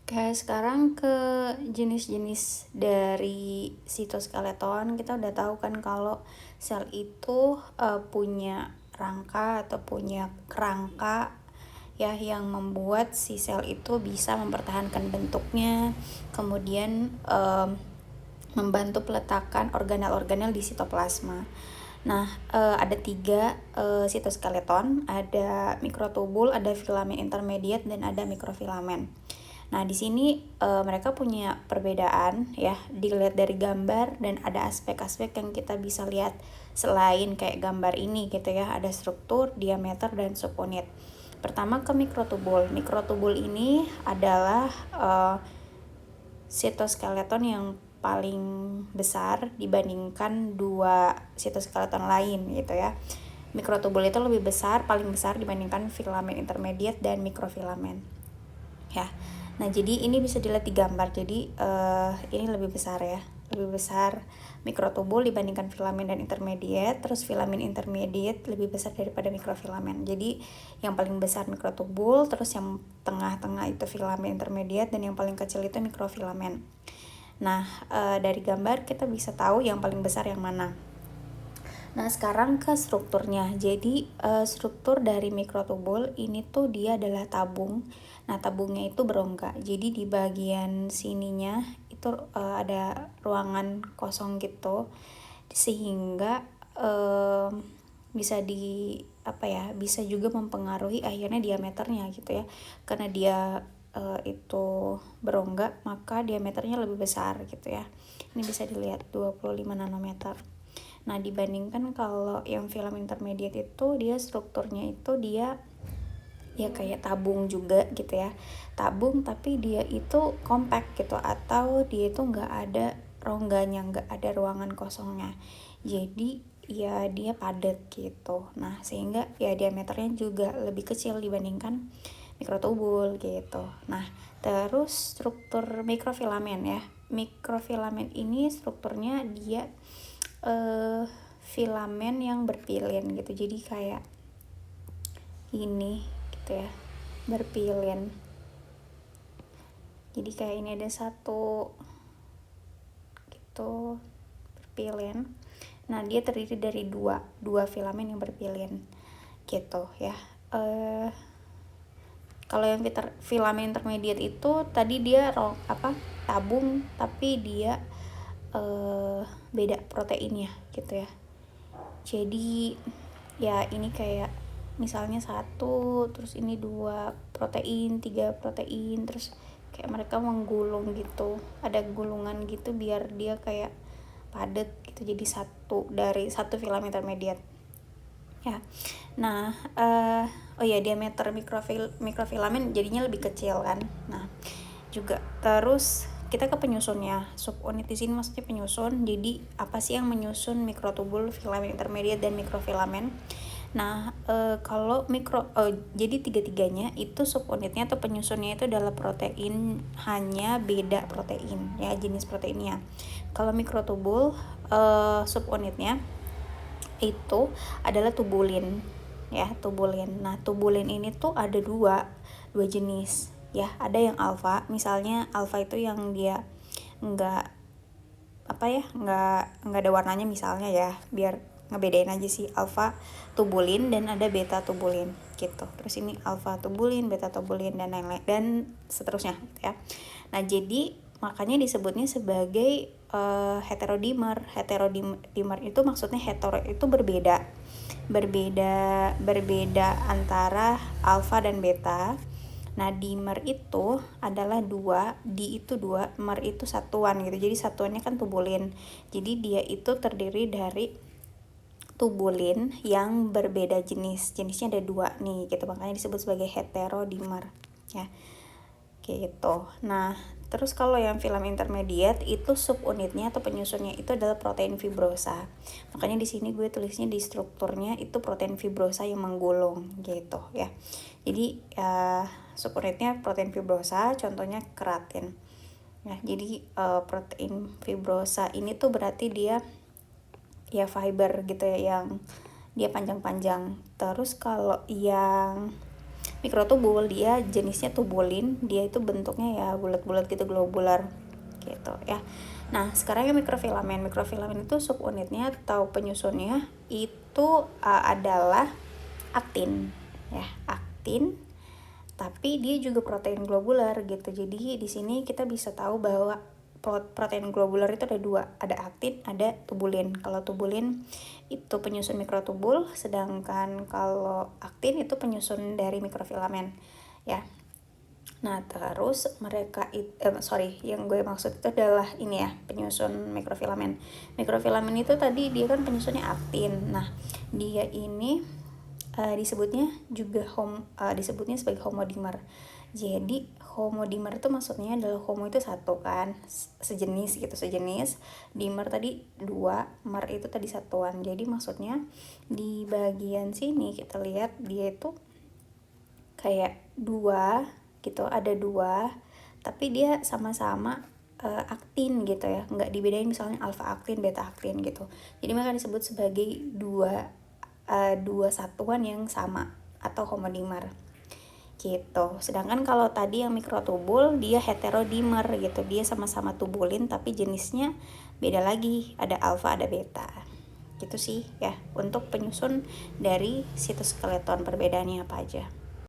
Oke, sekarang ke jenis-jenis dari sitoskeleton. Kita udah tahu kan kalau sel itu punya rangka atau punya kerangka ya yang membuat si sel itu bisa mempertahankan bentuknya, kemudian membantu peletakan organel-organel di sitoplasma. Nah, ada 3 sitoskeleton, ada mikrotubul, ada filamen intermediate, dan ada mikrofilamen. Nah, di sini mereka punya perbedaan ya, dilihat dari gambar, dan ada aspek-aspek yang kita bisa lihat selain kayak gambar ini gitu ya, ada struktur, diameter, dan subunit. Pertama ke mikrotubul. Mikrotubul ini adalah sitoskeleton yang paling besar dibandingkan 2 sitoskeleton lain gitu ya. Mikrotubul itu lebih besar, paling besar dibandingkan filamen intermediate dan mikrofilamen. Ya. Nah, jadi ini bisa dilihat di gambar. Jadi ini lebih besar ya. Lebih besar mikrotubul dibandingkan filamen dan intermediate. Terus filamen intermediate lebih besar daripada mikrofilamen. Jadi yang paling besar mikrotubul, terus yang tengah-tengah itu filamen intermediate, dan yang paling kecil itu mikrofilamen. Nah, dari gambar kita bisa tahu yang paling besar yang mana. Nah, sekarang ke strukturnya. Jadi, struktur dari mikrotubul ini tuh dia adalah tabung. Nah, tabungnya itu berongga. Jadi, di bagian sininya itu ada ruangan kosong gitu. Sehingga bisa bisa juga mempengaruhi akhirnya diameternya gitu ya. Karena dia itu berongga, maka diameternya lebih besar gitu ya. Ini bisa dilihat 25 nanometer. Nah, dibandingkan kalau yang film intermediate itu dia strukturnya itu dia ya kayak tabung juga gitu ya. Tabung tapi dia itu compact gitu, atau dia itu nggak ada rongganya, nggak ada ruangan kosongnya. Jadi ya dia padat gitu. Nah, sehingga ya diameternya juga lebih kecil dibandingkan mikrotubul gitu. Nah, terus struktur mikrofilamen ya. Mikrofilamen ini strukturnya dia filamen yang berpilin gitu, jadi kayak ini gitu ya, berpilin. Jadi kayak ini ada satu gitu, berpilin. Nah, dia terdiri dari dua filamen yang berpilin gitu ya. Kalau yang filamen intermediate itu tadi dia tabung, tapi dia beda proteinnya gitu ya. Jadi ya ini kayak misalnya satu, terus ini 2 protein, 3 protein, terus kayak mereka menggulung gitu, ada gulungan gitu biar dia kayak padat gitu, jadi satu filamen intermediate ya. Nah, oh ya, diameter mikrofilamen jadinya lebih kecil kan. Nah, juga terus kita ke penyusunnya. Subunit di sini maksudnya penyusun. Jadi apa sih yang menyusun mikrotubul, filamen intermediate, dan mikrofilamen? Nah, jadi tiga-tiganya itu subunitnya atau penyusunnya itu adalah protein, hanya beda protein ya, jenis proteinnya. Kalau mikrotubul subunitnya itu adalah tubulin ya, tubulin. Nah, tubulin ini tuh ada dua jenis ya. Ada yang alfa, misalnya alfa itu yang dia nggak nggak ada warnanya misalnya ya, biar ngebedain aja sih, alfa tubulin, dan ada beta tubulin gitu. Terus ini alfa tubulin, beta tubulin, dan lain-lain dan seterusnya gitu ya. Nah, jadi makanya disebutnya sebagai heterodimer. Heterodimer itu maksudnya hetero itu berbeda antara alfa dan beta. Nah, dimer itu adalah dua, di itu dua, mer itu satuan gitu. Jadi satuannya kan tubulin. Jadi dia itu terdiri dari tubulin yang berbeda jenis. Jenisnya ada dua nih gitu. Makanya disebut sebagai heterodimer ya. Gitu. Nah, terus kalau yang film intermediate itu subunitnya atau penyusunnya itu adalah protein fibrosa. Makanya di sini gue tulisnya di strukturnya itu protein fibrosa yang menggulung gitu ya. Jadi subunitnya protein fibrosa, contohnya keratin. Nah, jadi protein fibrosa ini tuh berarti dia ya fiber gitu ya, yang dia panjang-panjang. Terus kalau yang mikrotubul dia jenisnya tubulin, dia itu bentuknya ya bulat-bulat gitu, globular gitu ya. Nah sekarang yang mikrofilamen itu subunitnya atau penyusunnya itu adalah aktin ya, aktin, tapi dia juga protein globular gitu. Jadi di sini kita bisa tahu bahwa protein globular itu ada dua, ada aktin, ada tubulin. Kalau tubulin itu penyusun mikrotubul, sedangkan kalau aktin itu penyusun dari mikrofilamen ya. Nah terus mereka yang gue maksud itu adalah ini ya, penyusun mikrofilamen. Mikrofilamen itu tadi dia kan penyusunnya aktin. Nah dia ini disebutnya disebutnya sebagai homodimer. Jadi homodimer itu maksudnya adalah homo itu satu kan, sejenis gitu, sejenis. Dimer tadi dua, mer itu tadi satuan. Jadi maksudnya di bagian sini kita lihat dia itu kayak dua gitu, ada dua, tapi dia sama-sama aktin gitu ya, nggak dibedain misalnya alfa aktin, beta aktin gitu. Jadi maka disebut sebagai dua satuan yang sama atau homodimer gitu. Sedangkan kalau tadi yang mikrotubul dia heterodimer gitu, dia sama-sama tubulin tapi jenisnya beda lagi, ada alfa ada beta gitu sih ya. Untuk penyusun dari sitoskeleton perbedaannya apa aja.